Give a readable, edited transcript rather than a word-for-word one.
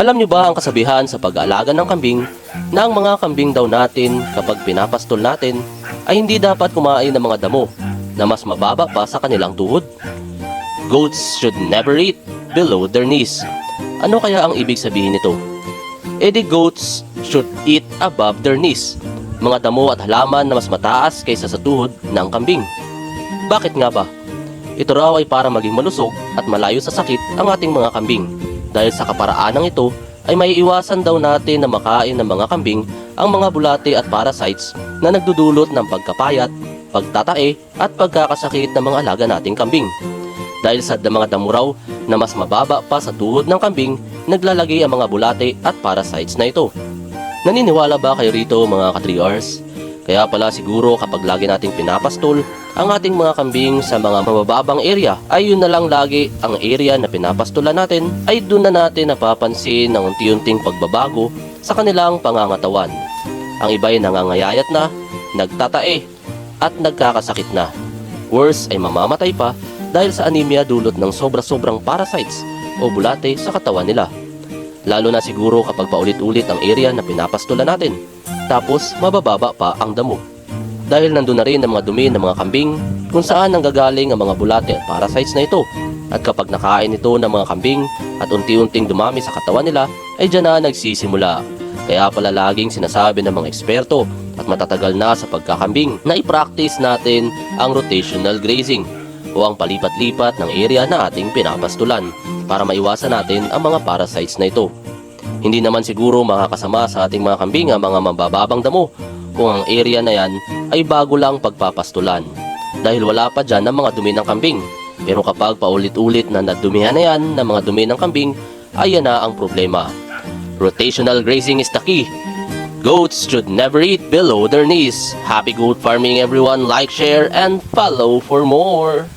Alam nyo ba ang kasabihan sa pag-aalaga ng kambing na ang mga kambing daw natin kapag pinapastol natin ay hindi dapat kumain ng mga damo na mas mababa pa sa kanilang tuhod? Goats should never eat below their knees. Ano kaya ang ibig sabihin nito? The goats should eat above their knees. Mga damo at halaman na mas mataas kaysa sa tuhod ng kambing. Bakit nga ba? Ito raw ay para maging malusog at malayo sa sakit ang ating mga kambing. Dahil sa kaparaanang ito ay may iwasan daw natin na makain ng mga kambing ang mga bulate at parasites na nagdudulot ng pagkapayat, pagtatae at pagkakasakit ng mga alaga nating kambing. Dahil sa mga damo raw na mas mababa pa sa tuhod ng kambing, naglalagay ang mga bulate at parasites na ito. Naniniwala ba kayo rito mga ka-3Rs? Kaya pala siguro kapag lagi nating pinapastol ang ating mga kambing sa mga mabababang area ay yun na lang lagi ang area na pinapastolan natin ay doon na natin napapansin ng unti-unting pagbabago sa kanilang pangangatawan. Ang iba'y nangangayayat na, nagtatae at nagkakasakit na. Worse ay mamamatay pa dahil sa anemia dulot ng sobra-sobrang parasites o bulate sa katawan nila. Lalo na siguro kapag paulit-ulit ang area na pinapastolan natin. Tapos mabababa pa ang damo. Dahil nandun na rin ang mga dumi ng mga kambing kung saan nanggagaling ang mga bulate at parasites na ito. At kapag nakain ito ng mga kambing at unti-unting dumami sa katawan nila ay dyan na nagsisimula. Kaya pala laging sinasabi ng mga eksperto at matatagal na sa pagkakambing na i-practice natin ang rotational grazing o ang palipat-lipat ng area na ating pinapastulan para maiwasan natin ang mga parasites na ito. Hindi naman siguro makakasama sa ating mga kambing ang mga mabababang damo kung ang area na yan ay bago lang pagpapastulan dahil wala pa dyan ang mga dumi ng kambing. Pero kapag paulit-ulit na nadumihan na yan ng mga dumi ng kambing, ay yan na ang problema. Rotational grazing is the key. Goats should never eat below their knees. Happy goat farming everyone, like, share, and follow for more.